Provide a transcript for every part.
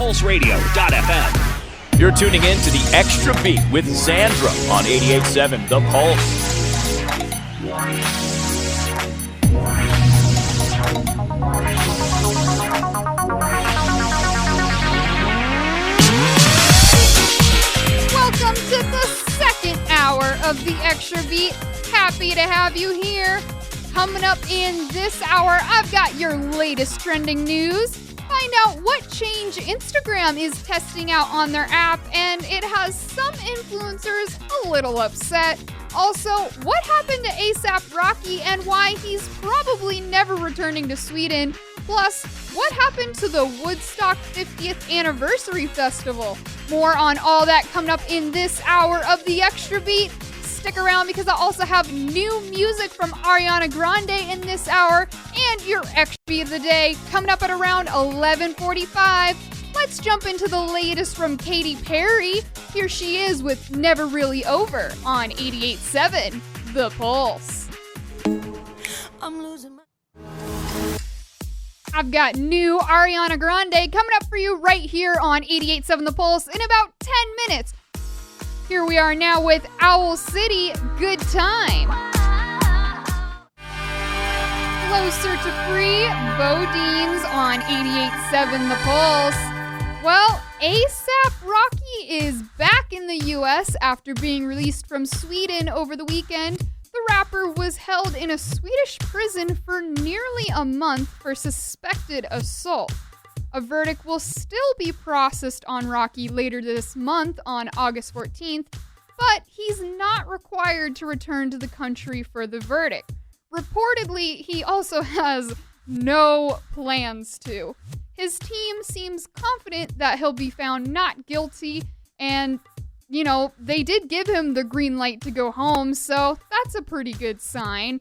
pulseradio.fm. You're tuning in to the Xtra Beat with Sandra on 88.7 The Pulse. Welcome to the second hour of the Xtra Beat. Happy to have you here. Coming up in this hour, I've got your latest trending news. Find out what change Instagram is testing out on their app, and it has some influencers a little upset. Also, what happened to A$AP Rocky and why he's probably never returning to Sweden. Plus, what happened to the Woodstock 50th Anniversary Festival? More on all that coming up in this hour of the Xtra Beat. Stick around because I also have new music from Ariana Grande in this hour and your Xtra Beat of the day coming up at around 11:45. Let's jump into the latest from Katy Perry. Here she is with Never Really Over on 88.7 The Pulse. I've got new Ariana Grande coming up for you right here on 88.7 The Pulse in about 10 minutes. Here we are now with Owl City, Good Time. Closer to Free, Bodine's on 88.7 The Pulse. Well, A$AP Rocky is back in the U.S. after being released from Sweden over the weekend. The rapper was held in a Swedish prison for nearly a month for suspected assault. A verdict will still be processed on Rocky later this month on August 14th, but he's not required to return to the country for the verdict. Reportedly, he also has no plans to. His team seems confident that he'll be found not guilty, and, they did give him the green light to go home, so that's a pretty good sign.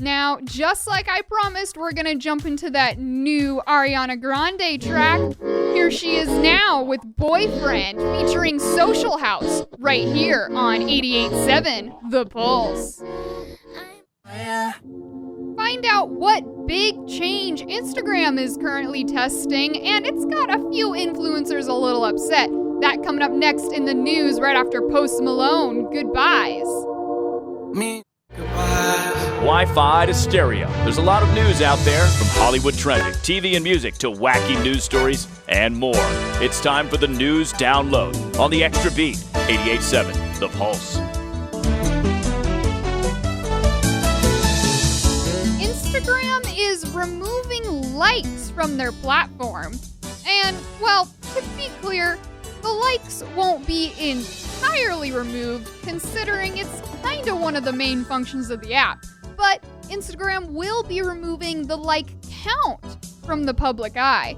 Now, just like I promised, we're going to jump into that new Ariana Grande track. Here she is now with Boyfriend featuring Social House right here on 88.7 The Pulse. Find out what big change Instagram is currently testing, and it's got a few influencers a little upset. That coming up next in the news right after Post Malone. Goodbyes. Wi-Fi to stereo. There's a lot of news out there, from Hollywood trending, TV and music to wacky news stories and more. It's time for the news download on the Xtra Beat, 88.7 The Pulse. Instagram is removing likes from their platform. And, well, to be clear, the likes won't be entirely removed, considering it's kind of one of the main functions of the app. But Instagram will be removing the like count from the public eye.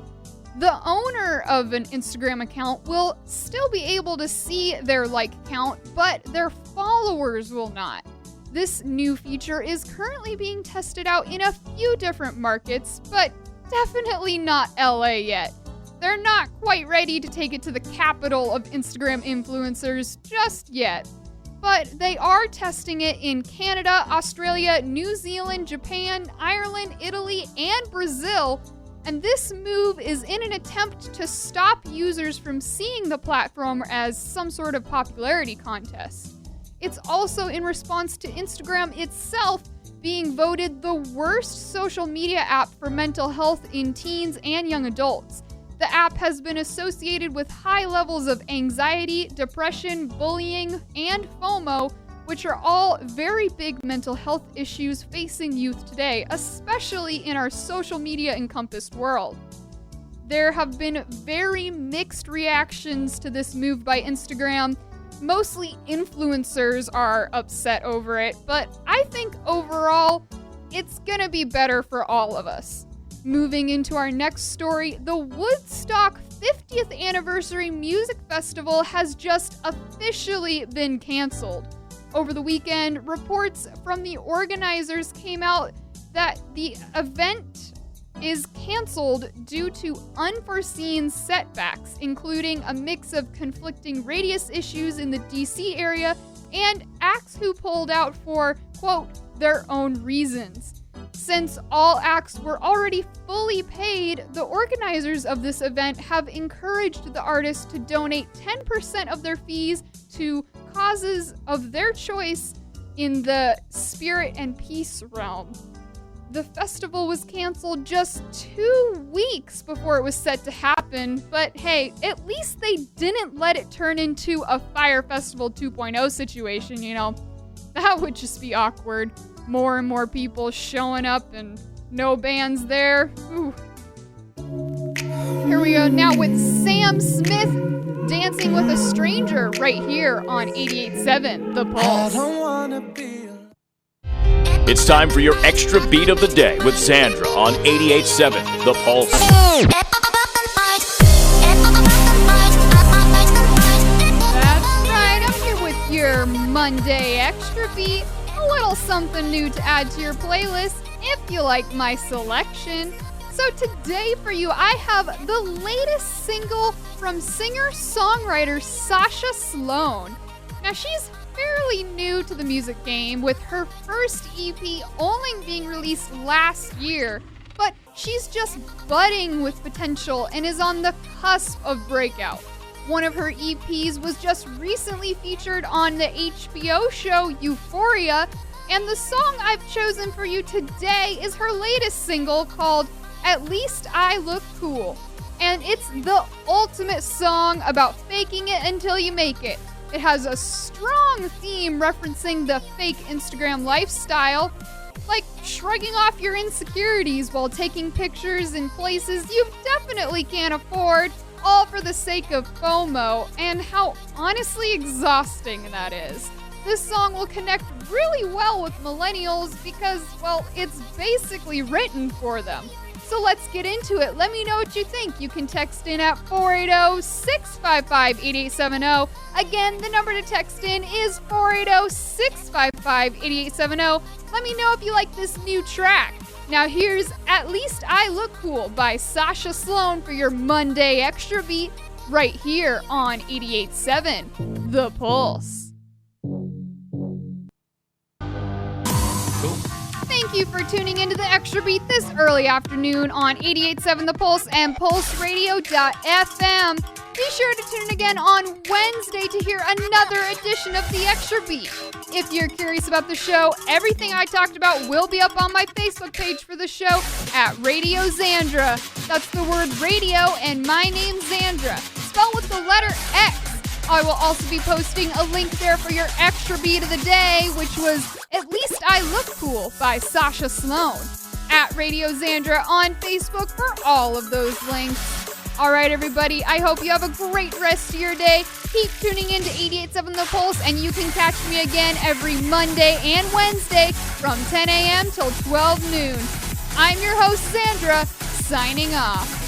The owner of an Instagram account will still be able to see their like count, but their followers will not. This new feature is currently being tested out in a few different markets, but definitely not LA yet. They're not quite ready to take it to the capital of Instagram influencers just yet. But they are testing it in Canada, Australia, New Zealand, Japan, Ireland, Italy, and Brazil. And this move is in an attempt to stop users from seeing the platform as some sort of popularity contest. It's also in response to Instagram itself being voted the worst social media app for mental health in teens and young adults. The app has been associated with high levels of anxiety, depression, bullying, and FOMO, which are all very big mental health issues facing youth today, especially in our social media encompassed world. There have been very mixed reactions to this move by Instagram. Mostly influencers are upset over it, but I think overall, it's gonna be better for all of us. Moving into our next story, the Woodstock 50th Anniversary Music Festival has just officially been canceled. Over the weekend, reports from the organizers came out that the event is canceled due to unforeseen setbacks, including a mix of conflicting radius issues in the DC area and acts who pulled out for, quote, their own reasons. Since all acts were already fully paid, the organizers of this event have encouraged the artists to donate 10% of their fees to causes of their choice in the spirit and peace realm. The festival was canceled just 2 weeks before it was set to happen, but hey, at least they didn't let it turn into a Fire Festival 2.0 situation, you know? That would just be awkward. More and more people showing up and no bands there. Ooh. Here we go now with Sam Smith, Dancing with a Stranger, right here on 88.7 The Pulse. It's time for your extra beat of the day with Sandra on 88.7 The Pulse. That's right, I'm here with your Monday extra beat. A little something new to add to your playlist if you like my selection. So today for you, I have the latest single from singer-songwriter Sasha Sloan. Now she's fairly new to the music game, with her first EP only being released last year, but she's just budding with potential and is on the cusp of breakout. One of her EPs was just recently featured on the HBO show Euphoria, and the song I've chosen for you today is her latest single called At Least I Look Cool. And it's the ultimate song about faking it until you make it. It has a strong theme referencing the fake Instagram lifestyle, like shrugging off your insecurities while taking pictures in places you definitely can't afford, all for the sake of FOMO, and how honestly exhausting that is. This song will connect really well with millennials because, well, it's basically written for them. So let's get into it. Let me know what you think. You can text in at 480-655-8870. Again, the number to text in is 480-655-8870. Let me know if you like this new track. Now here's At Least I Look Cool by Sasha Sloan for your Monday Extra Beat right here on 88.7 The Pulse. Thank you for tuning into the Extra Beat this early afternoon on 88.7 The Pulse and PulseRadio.fm. Be sure to tune in again on Wednesday to hear another edition of the Extra Beat. If you're curious about the show, everything I talked about will be up on my Facebook page for the show at Radio Xandra. That's the word radio and my name Xandra, spelled with the letter X. I will also be posting a link there for your extra beat of the day, which was At Least I Look Cool by Sasha Sloan, at Radio Xandra on Facebook for all of those links. All right, everybody, I hope you have a great rest of your day. Keep tuning in to 88.7 The Pulse, and you can catch me again every Monday and Wednesday from 10 a.m. till 12 noon. I'm your host, Sandra, signing off.